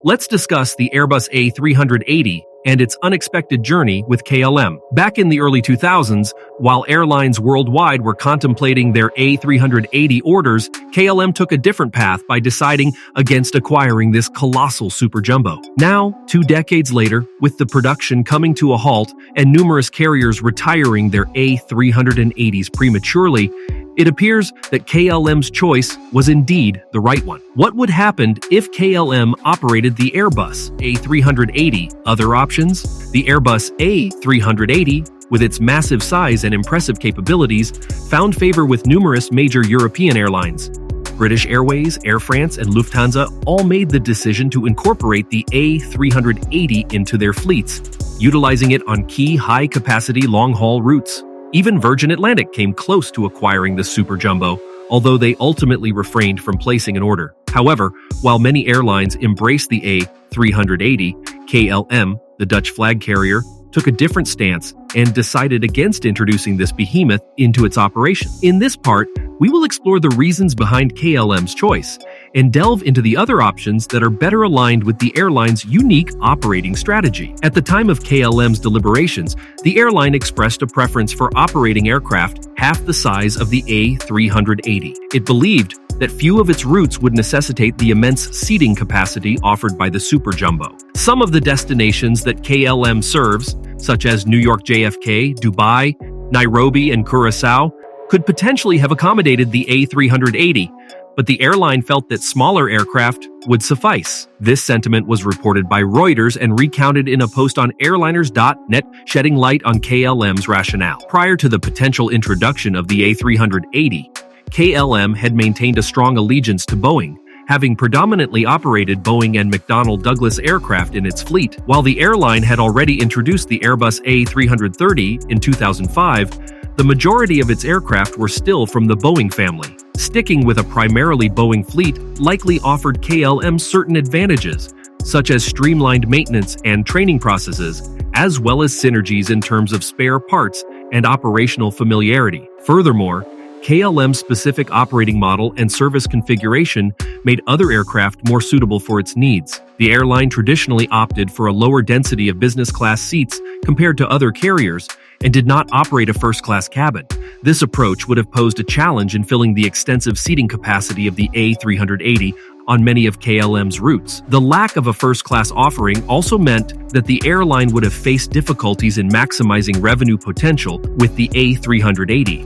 Let's discuss the Airbus A380 and its unexpected journey with KLM. Back in the early 2000s, while airlines worldwide were contemplating their A380 orders, KLM took a different path by deciding against acquiring this colossal superjumbo. Now, 2 decades later, with the production coming to a halt and numerous carriers retiring their A380s prematurely, it appears that KLM's choice was indeed the right one. What would happen if KLM operated the Airbus A380? Other options? The Airbus A380, with its massive size and impressive capabilities, found favor with numerous major European airlines. British Airways, Air France, and Lufthansa all made the decision to incorporate the A380 into their fleets, utilizing it on key high-capacity long-haul routes. Even Virgin Atlantic came close to acquiring the superjumbo, although they ultimately refrained from placing an order. However, while many airlines embraced the A380, KLM, the Dutch flag carrier, took a different stance and decided against introducing this behemoth into its operation. In this part, we will explore the reasons behind KLM's choice and delve into the other options that are better aligned with the airline's unique operating strategy. At the time of KLM's deliberations, the airline expressed a preference for operating aircraft half the size of the A380. It believed that few of its routes would necessitate the immense seating capacity offered by the superjumbo. Some of the destinations that KLM serves, such as New York JFK, Dubai, Nairobi, and Curacao, could potentially have accommodated the A380, but the airline felt that smaller aircraft would suffice. This sentiment was reported by Reuters and recounted in a post on airliners.net, shedding light on KLM's rationale. Prior to the potential introduction of the A380, KLM had maintained a strong allegiance to Boeing, having predominantly operated Boeing and McDonnell Douglas aircraft in its fleet. While the airline had already introduced the Airbus A330 in 2005, the majority of its aircraft were still from the Boeing family. Sticking with a primarily Boeing fleet likely offered KLM certain advantages, such as streamlined maintenance and training processes, as well as synergies in terms of spare parts and operational familiarity. Furthermore, KLM's specific operating model and service configuration made other aircraft more suitable for its needs. The airline traditionally opted for a lower density of business-class seats compared to other carriers and did not operate a first-class cabin. This approach would have posed a challenge in filling the extensive seating capacity of the A380 on many of KLM's routes. The lack of a first-class offering also meant that the airline would have faced difficulties in maximizing revenue potential with the A380,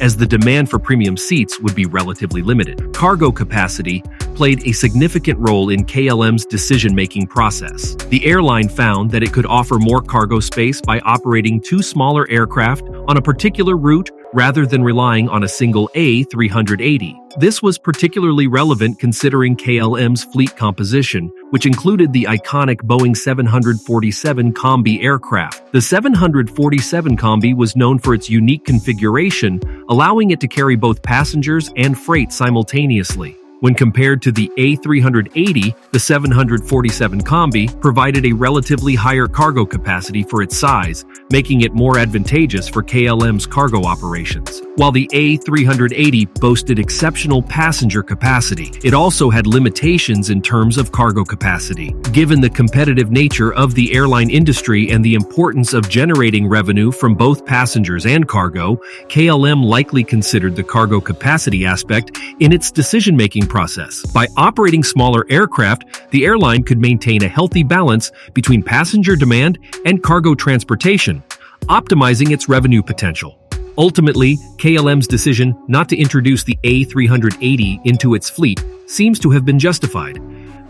as the demand for premium seats would be relatively limited. Cargo capacity played a significant role in KLM's decision-making process. The airline found that it could offer more cargo space by operating 2 smaller aircraft on a particular route rather than relying on a single A380. This was particularly relevant considering KLM's fleet composition, which included the iconic Boeing 747 Combi aircraft. The 747 Combi was known for its unique configuration, allowing it to carry both passengers and freight simultaneously. When compared to the A380, the 747 Combi provided a relatively higher cargo capacity for its size, making it more advantageous for KLM's cargo operations. While the A380 boasted exceptional passenger capacity, it also had limitations in terms of cargo capacity. Given the competitive nature of the airline industry and the importance of generating revenue from both passengers and cargo, KLM likely considered the cargo capacity aspect in its decision-making process. By operating smaller aircraft, the airline could maintain a healthy balance between passenger demand and cargo transportation, optimizing its revenue potential. Ultimately, KLM's decision not to introduce the A380 into its fleet seems to have been justified.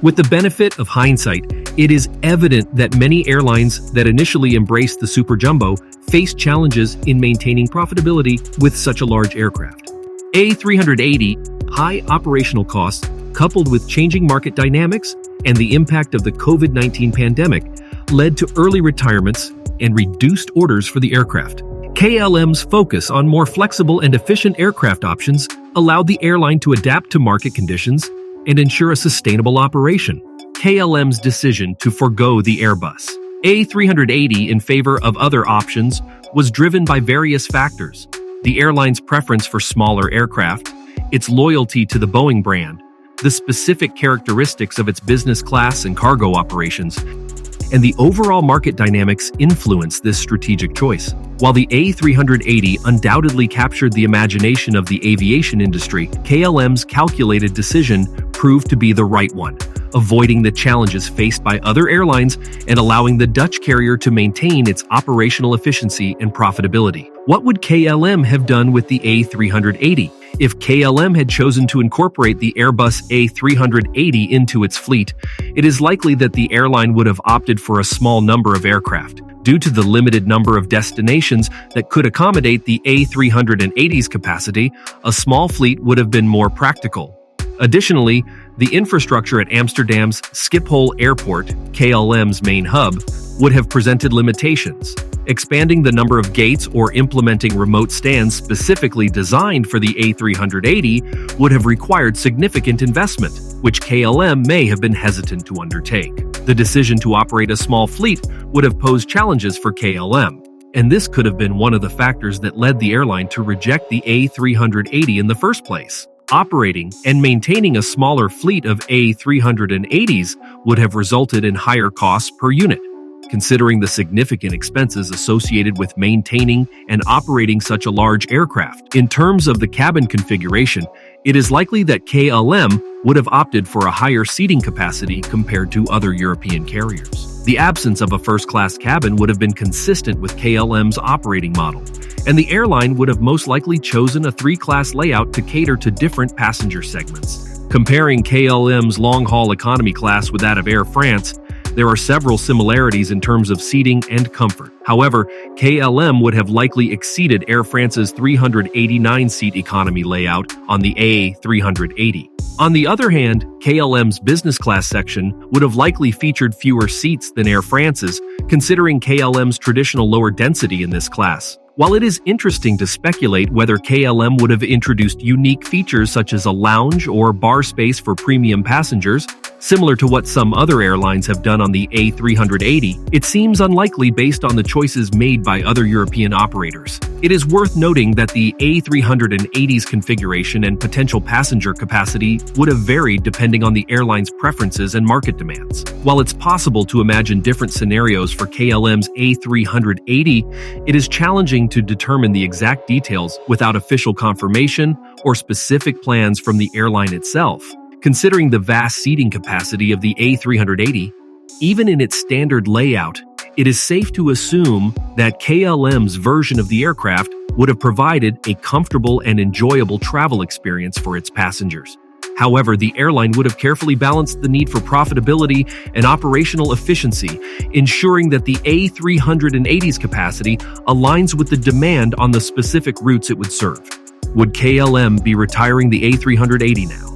With the benefit of hindsight, it is evident that many airlines that initially embraced the superjumbo faced challenges in maintaining profitability with such a large aircraft. A380 high operational costs, coupled with changing market dynamics and the impact of the COVID-19 pandemic, led to early retirements and reduced orders for the aircraft. KLM's focus on more flexible and efficient aircraft options allowed the airline to adapt to market conditions and ensure a sustainable operation. KLM's decision to forgo the Airbus A380 in favor of other options was driven by various factors: the airline's preference for smaller aircraft, its loyalty to the Boeing brand, the specific characteristics of its business class and cargo operations, and the overall market dynamics influence this strategic choice. While the A380 undoubtedly captured the imagination of the aviation industry, KLM's calculated decision proved to be the right one, avoiding the challenges faced by other airlines and allowing the Dutch carrier to maintain its operational efficiency and profitability. What would KLM have done with the A380? If KLM had chosen to incorporate the Airbus A380 into its fleet, it is likely that the airline would have opted for a small number of aircraft. Due to the limited number of destinations that could accommodate the A380's capacity, a small fleet would have been more practical. Additionally, the infrastructure at Amsterdam's Schiphol Airport, KLM's main hub, would have presented limitations. Expanding the number of gates or implementing remote stands specifically designed for the A380 would have required significant investment, which KLM may have been hesitant to undertake. The decision to operate a small fleet would have posed challenges for KLM, and this could have been one of the factors that led the airline to reject the A380 in the first place. Operating and maintaining a smaller fleet of A380s would have resulted in higher costs per unit. Considering the significant expenses associated with maintaining and operating such a large aircraft. In terms of the cabin configuration, it is likely that KLM would have opted for a higher seating capacity compared to other European carriers. The absence of a first-class cabin would have been consistent with KLM's operating model, and the airline would have most likely chosen a three-class layout to cater to different passenger segments. Comparing KLM's long-haul economy class with that of Air France, there are several similarities in terms of seating and comfort. However, KLM would have likely exceeded Air France's 389-seat economy layout on the A380. On the other hand, KLM's business class section would have likely featured fewer seats than Air France's, considering KLM's traditional lower density in this class. While it is interesting to speculate whether KLM would have introduced unique features such as a lounge or bar space for premium passengers, similar to what some other airlines have done on the A380, it seems unlikely based on the choices made by other European operators. It is worth noting that the A380's configuration and potential passenger capacity would have varied depending on the airline's preferences and market demands. While it's possible to imagine different scenarios for KLM's A380, it is challenging to determine the exact details without official confirmation or specific plans from the airline itself. Considering the vast seating capacity of the A380, even in its standard layout, it is safe to assume that KLM's version of the aircraft would have provided a comfortable and enjoyable travel experience for its passengers. However, the airline would have carefully balanced the need for profitability and operational efficiency, ensuring that the A380's capacity aligns with the demand on the specific routes it would serve. Would KLM be retiring the A380 now?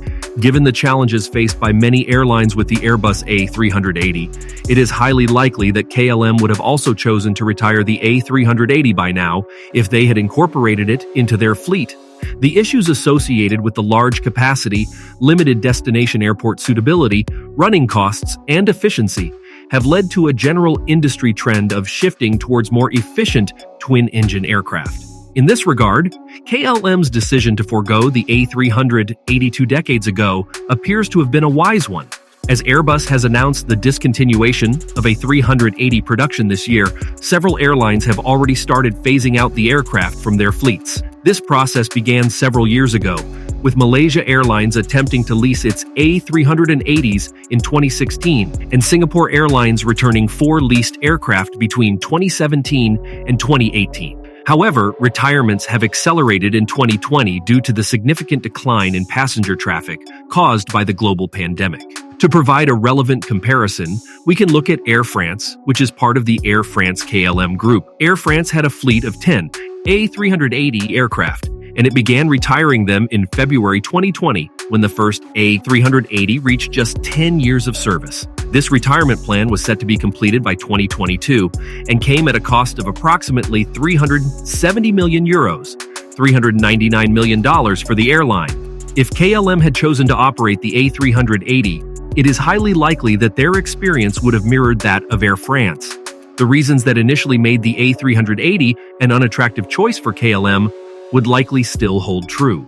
Given the challenges faced by many airlines with the Airbus A380, it is highly likely that KLM would have also chosen to retire the A380 by now if they had incorporated it into their fleet. The issues associated with the large capacity, limited destination airport suitability, running costs, and efficiency have led to a general industry trend of shifting towards more efficient twin-engine aircraft. In this regard, KLM's decision to forego the A300 82 decades ago appears to have been a wise one. As Airbus has announced the discontinuation of A380 production this year, several airlines have already started phasing out the aircraft from their fleets. This process began several years ago, with Malaysia Airlines attempting to lease its A380s in 2016 and Singapore Airlines returning 4 leased aircraft between 2017 and 2018. However, retirements have accelerated in 2020 due to the significant decline in passenger traffic caused by the global pandemic. To provide a relevant comparison, we can look at Air France, which is part of the Air France KLM group. Air France had a fleet of 10 A380 aircraft, and it began retiring them in February 2020 when the first A380 reached just 10 years of service. This retirement plan was set to be completed by 2022 and came at a cost of approximately 370 million euros, $399 million for the airline. If KLM had chosen to operate the A380, it is highly likely that their experience would have mirrored that of Air France. The reasons that initially made the A380 an unattractive choice for KLM would likely still hold true.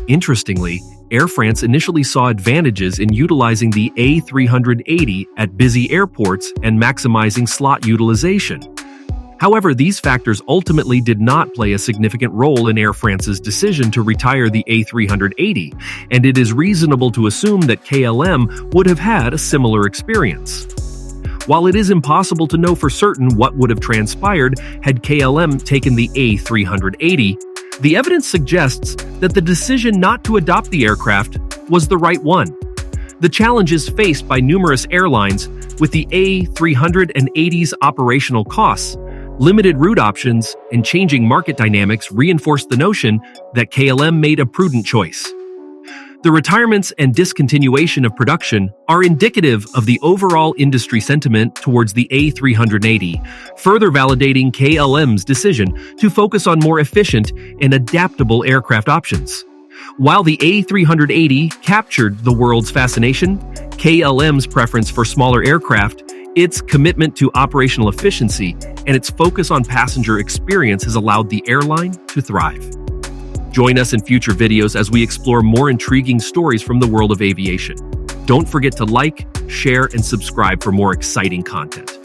Interestingly, Air France initially saw advantages in utilizing the A380 at busy airports and maximizing slot utilization. However, these factors ultimately did not play a significant role in Air France's decision to retire the A380, and it is reasonable to assume that KLM would have had a similar experience. While it is impossible to know for certain what would have transpired had KLM taken the A380, the evidence suggests that the decision not to adopt the aircraft was the right one. The challenges faced by numerous airlines with the A380's operational costs, limited route options, and changing market dynamics reinforced the notion that KLM made a prudent choice. The retirements and discontinuation of production are indicative of the overall industry sentiment towards the A380, further validating KLM's decision to focus on more efficient and adaptable aircraft options. While the A380 captured the world's fascination, KLM's preference for smaller aircraft, its commitment to operational efficiency, and its focus on passenger experience has allowed the airline to thrive. Join us in future videos as we explore more intriguing stories from the world of aviation. Don't forget to like, share, and subscribe for more exciting content.